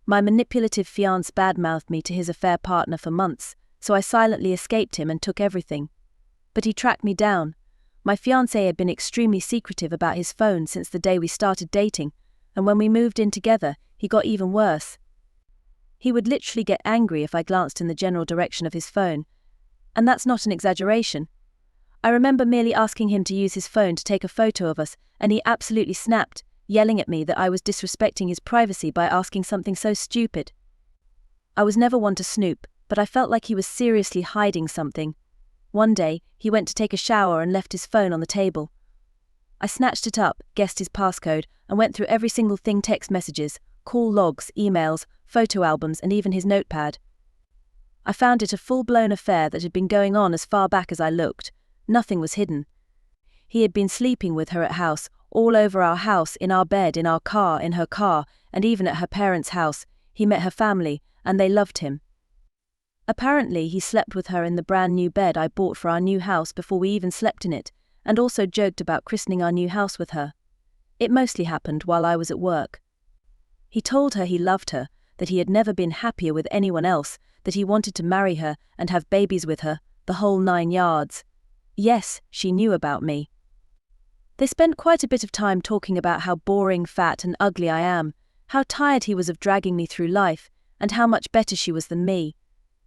My manipulative fiancé badmouthed me to his affair partner for months, so I silently escaped him and took everything. But he tracked me down. My fiancé had been extremely secretive about his phone since the day we started dating, and when we moved in together, he got even worse. He would literally get angry if I glanced in the general direction of his phone, and that's not an exaggeration. I remember merely asking him to use his phone to take a photo of us, and he absolutely snapped, yelling at me that I was disrespecting his privacy by asking something so stupid. I was never one to snoop, but I felt like he was seriously hiding something. One day, he went to take a shower and left his phone on the table. I snatched it up, guessed his passcode, and went through every single thing: text messages, call logs, emails, photo albums, and even his notepad. I found it a full-blown affair that had been going on as far back as I looked. Nothing was hidden. He had been sleeping with her at house, all over our house, in our bed, in our car, in her car, and even at her parents' house. He met her family, and they loved him. Apparently, he slept with her in the brand new bed I bought for our new house before we even slept in it, and also joked about christening our new house with her. It mostly happened while I was at work. He told her he loved her, that he had never been happier with anyone else, that he wanted to marry her and have babies with her, the whole 9 yards. Yes, she knew about me. They spent quite a bit of time talking about how boring, fat, and ugly I am, how tired he was of dragging me through life, and how much better she was than me.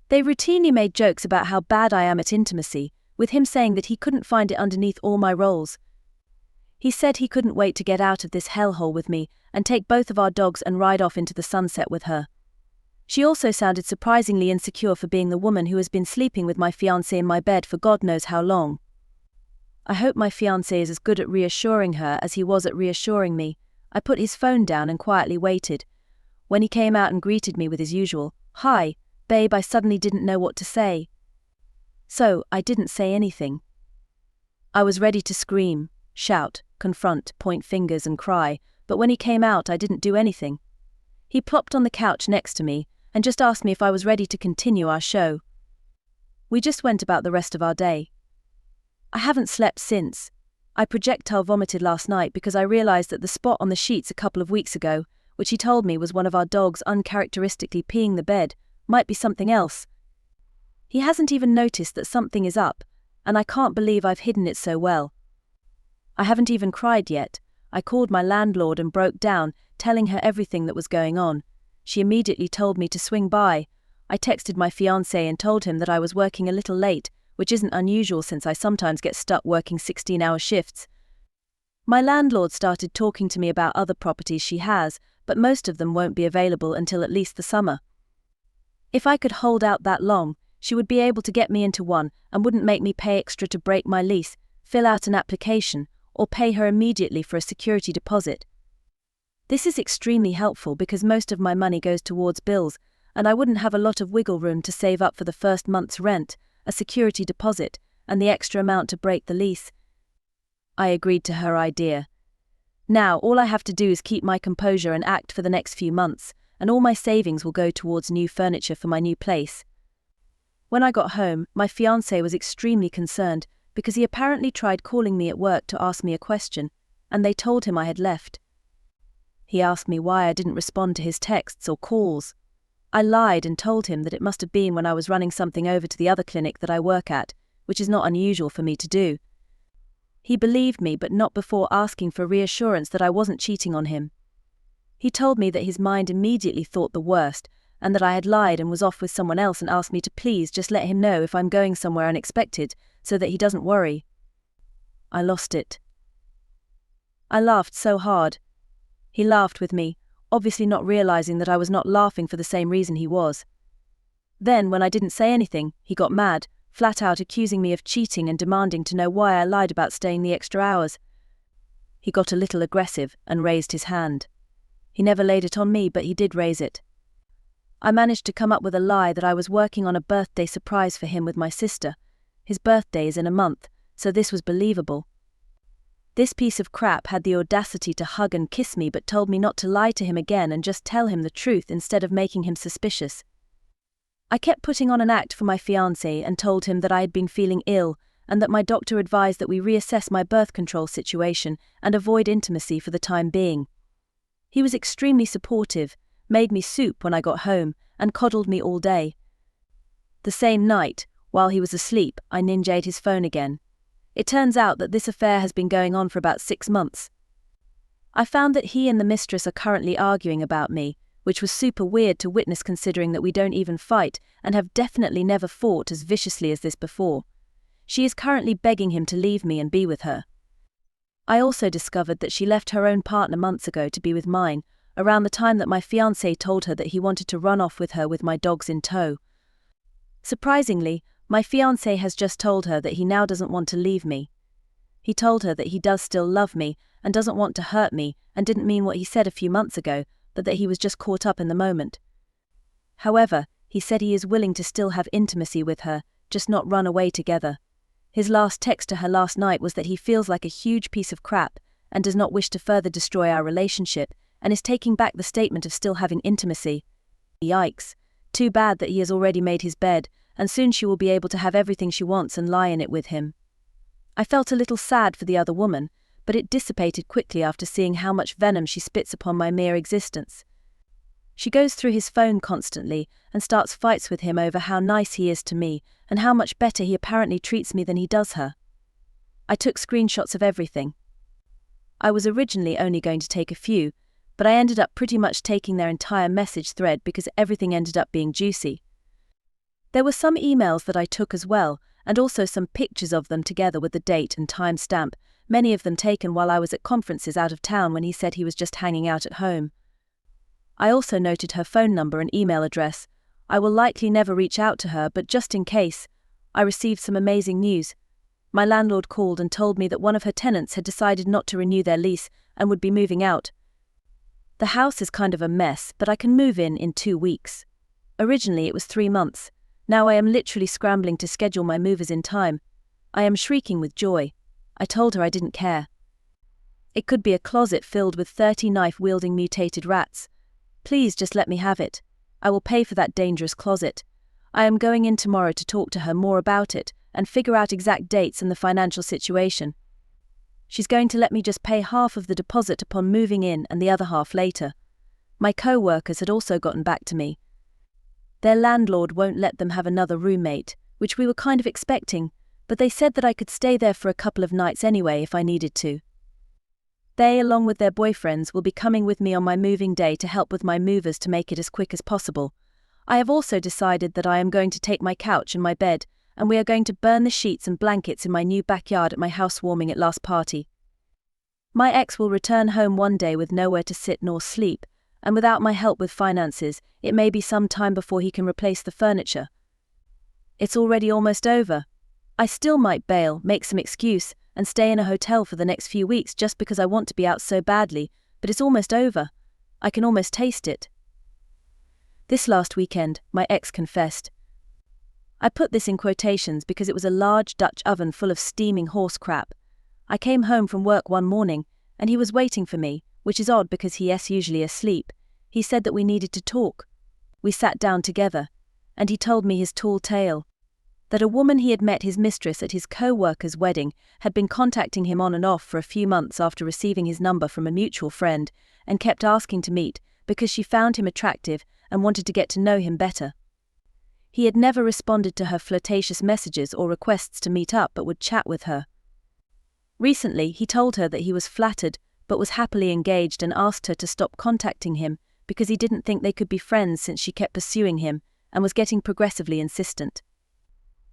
They routinely made jokes about how bad I am at intimacy, with him saying that he couldn't find it underneath all my roles. He said he couldn't wait to get out of this hellhole with me and take both of our dogs and ride off into the sunset with her. She also sounded surprisingly insecure for being the woman who has been sleeping with my fiancé in my bed for God knows how long. I hope my fiancé is as good at reassuring her as he was at reassuring me. I put his phone down and quietly waited. When he came out and greeted me with his usual, "Hi, babe," I suddenly didn't know what to say. So, I didn't say anything. I was ready to scream, shout, confront, point fingers and cry, but when he came out I didn't do anything. He plopped on the couch next to me and just asked me if I was ready to continue our show. We just went about the rest of our day. I haven't slept since. I projectile vomited last night because I realized that the spot on the sheets a couple of weeks ago, which he told me was one of our dogs uncharacteristically peeing the bed, might be something else. He hasn't even noticed that something is up, and I can't believe I've hidden it so well. I haven't even cried yet. I called my landlord and broke down, telling her everything that was going on. She immediately told me to swing by. I texted my fiancé and told him that I was working a little late, which isn't unusual since I sometimes get stuck working 16-hour shifts. My landlord started talking to me about other properties she has, but most of them won't be available until at least the summer. If I could hold out that long, she would be able to get me into one and wouldn't make me pay extra to break my lease, fill out an application, or pay her immediately for a security deposit. This is extremely helpful because most of my money goes towards bills, and I wouldn't have a lot of wiggle room to save up for the first month's rent, a security deposit, and the extra amount to break the lease. I agreed to her idea. Now all I have to do is keep my composure and act for the next few months, and all my savings will go towards new furniture for my new place. When I got home, my fiancé was extremely concerned because he apparently tried calling me at work to ask me a question, and they told him I had left. He asked me why I didn't respond to his texts or calls. I lied and told him that it must have been when I was running something over to the other clinic that I work at, which is not unusual for me to do. He believed me, but not before asking for reassurance that I wasn't cheating on him. He told me that his mind immediately thought the worst, and that I had lied and was off with someone else, and asked me to please just let him know if I'm going somewhere unexpected, so that he doesn't worry. I lost it. I laughed so hard. He laughed with me, obviously not realizing that I was not laughing for the same reason he was. Then, when I didn't say anything, he got mad, flat out accusing me of cheating and demanding to know why I lied about staying the extra hours. He got a little aggressive and raised his hand. He never laid it on me, but he did raise it. I managed to come up with a lie that I was working on a birthday surprise for him with my sister. His birthday is in a month, so this was believable. This piece of crap had the audacity to hug and kiss me, but told me not to lie to him again and just tell him the truth instead of making him suspicious. I kept putting on an act for my fiancé and told him that I had been feeling ill and that my doctor advised that we reassess my birth control situation and avoid intimacy for the time being. He was extremely supportive, made me soup when I got home, and coddled me all day. The same night, while he was asleep, I ninja'd his phone again. It turns out that this affair has been going on for about 6 months. I found that he and the mistress are currently arguing about me, which was super weird to witness considering that we don't even fight and have definitely never fought as viciously as this before. She is currently begging him to leave me and be with her. I also discovered that she left her own partner months ago to be with mine, around the time that my fiancé told her that he wanted to run off with her with my dogs in tow. Surprisingly, my fiancé has just told her that he now doesn't want to leave me. He told her that he does still love me and doesn't want to hurt me and didn't mean what he said a few months ago, but that he was just caught up in the moment. However, he said he is willing to still have intimacy with her, just not run away together. His last text to her last night was that he feels like a huge piece of crap and does not wish to further destroy our relationship and is taking back the statement of still having intimacy. Yikes. Too bad that he has already made his bed, and soon she will be able to have everything she wants and lie in it with him. I felt a little sad for the other woman, but it dissipated quickly after seeing how much venom she spits upon my mere existence. She goes through his phone constantly and starts fights with him over how nice he is to me and how much better he apparently treats me than he does her. I took screenshots of everything. I was originally only going to take a few, but I ended up pretty much taking their entire message thread because everything ended up being juicy. There were some emails that I took as well, and also some pictures of them together with the date and time stamp, many of them taken while I was at conferences out of town when he said he was just hanging out at home. I also noted her phone number and email address. I will likely never reach out to her, but just in case, I received some amazing news. My landlord called and told me that one of her tenants had decided not to renew their lease and would be moving out. The house is kind of a mess, but I can move in 2 weeks. Originally it was 3 months. Now I am literally scrambling to schedule my movers in time. I am shrieking with joy. I told her I didn't care. It could be a closet filled with 30 knife-wielding mutated rats. Please just let me have it. I will pay for that dangerous closet. I am going in tomorrow to talk to her more about it and figure out exact dates and the financial situation. She's going to let me just pay half of the deposit upon moving in and the other half later. My co-workers had also gotten back to me. Their landlord won't let them have another roommate, which we were kind of expecting, but they said that I could stay there for a couple of nights anyway if I needed to. They, along with their boyfriends, will be coming with me on my moving day to help with my movers to make it as quick as possible. I have also decided that I am going to take my couch and my bed, and we are going to burn the sheets and blankets in my new backyard at my housewarming at last party. My ex will return home one day with nowhere to sit nor sleep, and without my help with finances, it may be some time before he can replace the furniture. It's already almost over. I still might bail, make some excuse, and stay in a hotel for the next few weeks just because I want to be out so badly, but it's almost over. I can almost taste it. This last weekend, my ex confessed. I put this in quotations because it was a large Dutch oven full of steaming horse crap. I came home from work one morning, and he was waiting for me, which is odd because he is usually asleep. He said that we needed to talk. We sat down together, and he told me his tall tale. That a woman he had met, his mistress, at his co-worker's wedding, had been contacting him on and off for a few months after receiving his number from a mutual friend, and kept asking to meet because she found him attractive and wanted to get to know him better. He had never responded to her flirtatious messages or requests to meet up but would chat with her. Recently, he told her that he was flattered but was happily engaged and asked her to stop contacting him because he didn't think they could be friends since she kept pursuing him and was getting progressively insistent.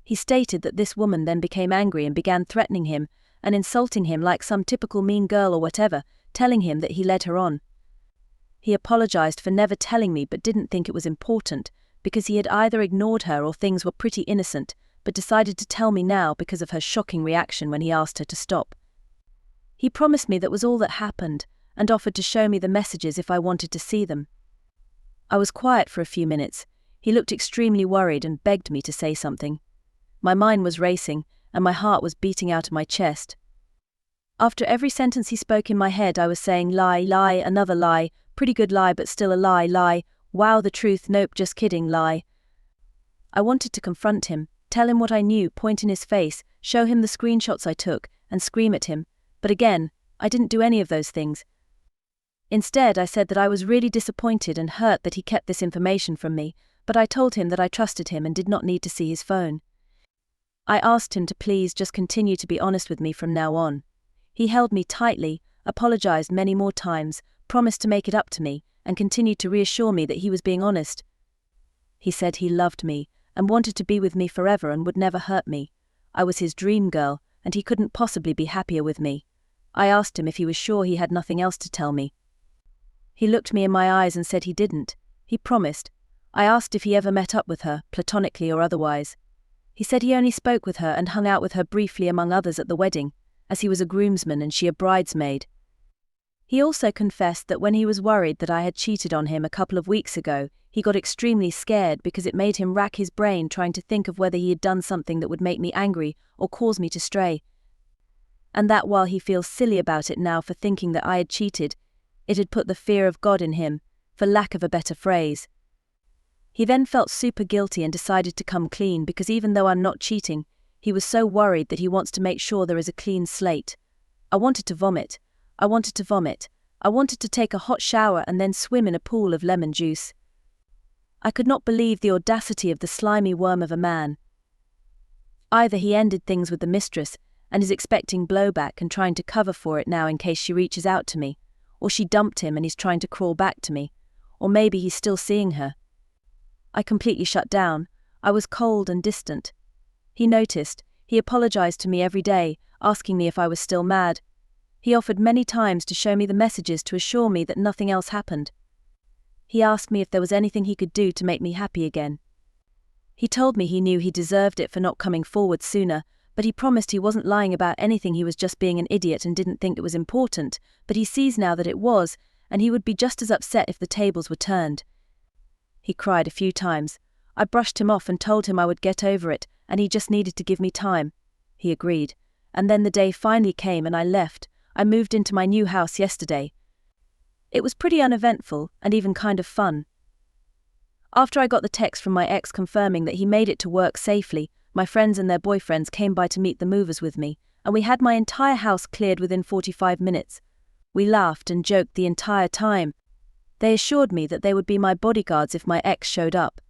He stated that this woman then became angry and began threatening him and insulting him like some typical mean girl or whatever, telling him that he led her on. He apologized for never telling me but didn't think it was important because he had either ignored her or things were pretty innocent, but decided to tell me now because of her shocking reaction when he asked her to stop. He promised me that was all that happened and offered to show me the messages if I wanted to see them. I was quiet for a few minutes. He looked extremely worried and begged me to say something. My mind was racing and my heart was beating out of my chest. After every sentence he spoke in my head, I was saying lie, lie, another lie, pretty good lie but still a lie, lie, wow, the truth, nope, just kidding, lie. I wanted to confront him, tell him what I knew, point in his face, show him the screenshots I took, and scream at him, but again, I didn't do any of those things. Instead, I said that I was really disappointed and hurt that he kept this information from me, but I told him that I trusted him and did not need to see his phone. I asked him to please just continue to be honest with me from now on. He held me tightly, apologized many more times, promised to make it up to me, and continued to reassure me that he was being honest. He said he loved me and wanted to be with me forever and would never hurt me. I was his dream girl, and he couldn't possibly be happier with me. I asked him if he was sure he had nothing else to tell me. He looked me in my eyes and said he didn't. He promised. I asked if he ever met up with her, platonically or otherwise. He said he only spoke with her and hung out with her briefly among others at the wedding, as he was a groomsman and she a bridesmaid. He also confessed that when he was worried that I had cheated on him a couple of weeks ago, he got extremely scared because it made him rack his brain trying to think of whether he had done something that would make me angry or cause me to stray. And that while he feels silly about it now for thinking that I had cheated, it had put the fear of God in him, for lack of a better phrase. He then felt super guilty and decided to come clean because even though I'm not cheating, he was so worried that he wants to make sure there is a clean slate. I wanted to vomit. I wanted to vomit. I wanted to take a hot shower and then swim in a pool of lemon juice. I could not believe the audacity of the slimy worm of a man. Either he ended things with the mistress and is expecting blowback and trying to cover for it now in case she reaches out to me, or she dumped him and he's trying to crawl back to me, or maybe he's still seeing her. I completely shut down. I was cold and distant. He noticed. He apologized to me every day, asking me if I was still mad. He offered many times to show me the messages to assure me that nothing else happened. He asked me if there was anything he could do to make me happy again. He told me he knew he deserved it for not coming forward sooner, but he promised he wasn't lying about anything, he was just being an idiot and didn't think it was important, but he sees now that it was, and he would be just as upset if the tables were turned. He cried a few times. I brushed him off and told him I would get over it, and he just needed to give me time. He agreed. And then the day finally came and I left. I moved into my new house yesterday. It was pretty uneventful and even kind of fun. After I got the text from my ex confirming that he made it to work safely, my friends and their boyfriends came by to meet the movers with me, and we had my entire house cleared within 45 minutes. We laughed and joked the entire time. They assured me that they would be my bodyguards if my ex showed up.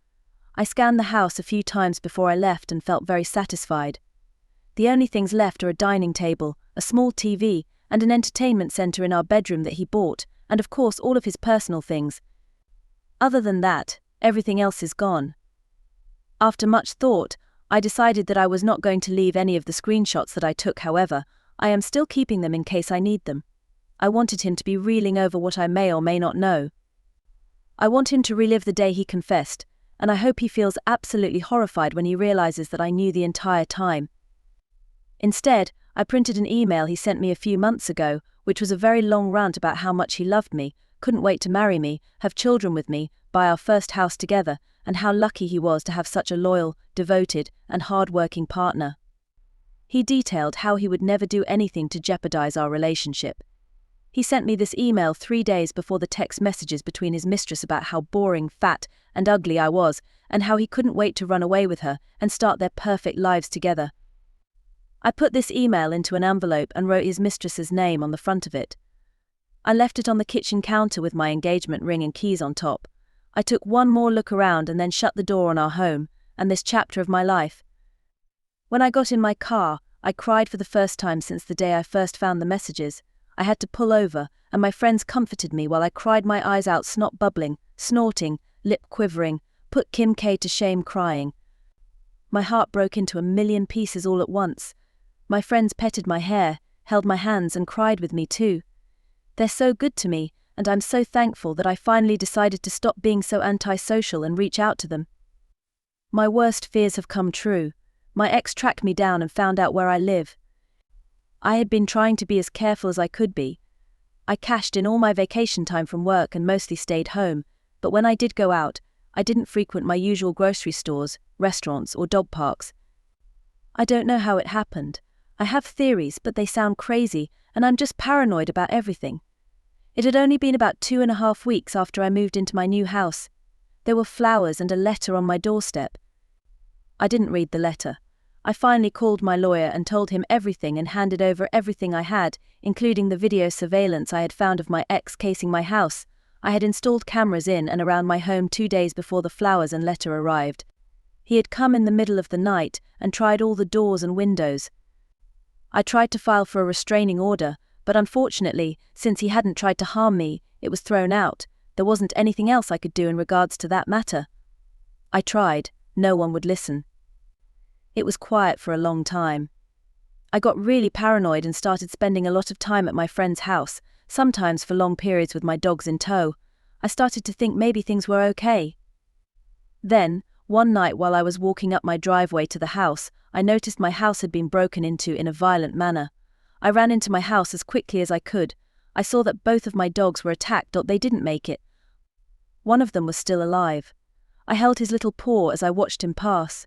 I scanned the house a few times before I left and felt very satisfied. The only things left are a dining table, a small TV, and an entertainment center in our bedroom that he bought, and of course all of his personal things. Other than that, everything else is gone. After much thought, I decided that I was not going to leave any of the screenshots that I took. However, I am still keeping them in case I need them. I wanted him to be reeling over what I may or may not know. I want him to relive the day he confessed, and I hope he feels absolutely horrified when he realizes that I knew the entire time. Instead, I printed an email he sent me a few months ago, which was a very long rant about how much he loved me, couldn't wait to marry me, have children with me, buy our first house together, and how lucky he was to have such a loyal, devoted, and hard-working partner. He detailed how he would never do anything to jeopardize our relationship. He sent me this email 3 days before the text messages between his mistress about how boring, fat, and ugly I was, and how he couldn't wait to run away with her and start their perfect lives together. I put this email into an envelope and wrote his mistress's name on the front of it. I left it on the kitchen counter with my engagement ring and keys on top. I took one more look around and then shut the door on our home, and this chapter of my life. When I got in my car, I cried for the first time since the day I first found the messages. I had to pull over, and my friends comforted me while I cried my eyes out, snot bubbling, snorting, lip quivering, put Kim K to shame crying. My heart broke into a million pieces all at once. My friends petted my hair, held my hands and cried with me too. They're so good to me, and I'm so thankful that I finally decided to stop being so antisocial and reach out to them. My worst fears have come true. My ex tracked me down and found out where I live. I had been trying to be as careful as I could be. I cashed in all my vacation time from work and mostly stayed home, but when I did go out, I didn't frequent my usual grocery stores, restaurants, or dog parks. I don't know how it happened. I have theories, but they sound crazy, and I'm just paranoid about everything. It had only been about 2.5 weeks after I moved into my new house. There were flowers and a letter on my doorstep. I didn't read the letter. I finally called my lawyer and told him everything and handed over everything I had, including the video surveillance I had found of my ex casing my house. I had installed cameras in and around my home 2 days before the flowers and letter arrived. He had come in the middle of the night and tried all the doors and windows. I tried to file for a restraining order, but unfortunately, since he hadn't tried to harm me, it was thrown out. There wasn't anything else I could do in regards to that matter. I tried, no one would listen. It was quiet for a long time. I got really paranoid and started spending a lot of time at my friend's house, sometimes for long periods with my dogs in tow. I started to think maybe things were okay. Then, one night while I was walking up my driveway to the house, I noticed my house had been broken into in a violent manner. I ran into my house as quickly as I could. I saw that both of my dogs were attacked. They didn't make it. One of them was still alive. I held his little paw as I watched him pass.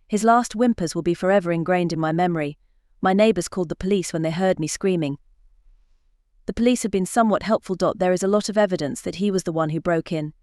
His last whimpers will be forever ingrained in my memory. My neighbors called the police when they heard me screaming. The police have been somewhat helpful. There is a lot of evidence that he was the one who broke in.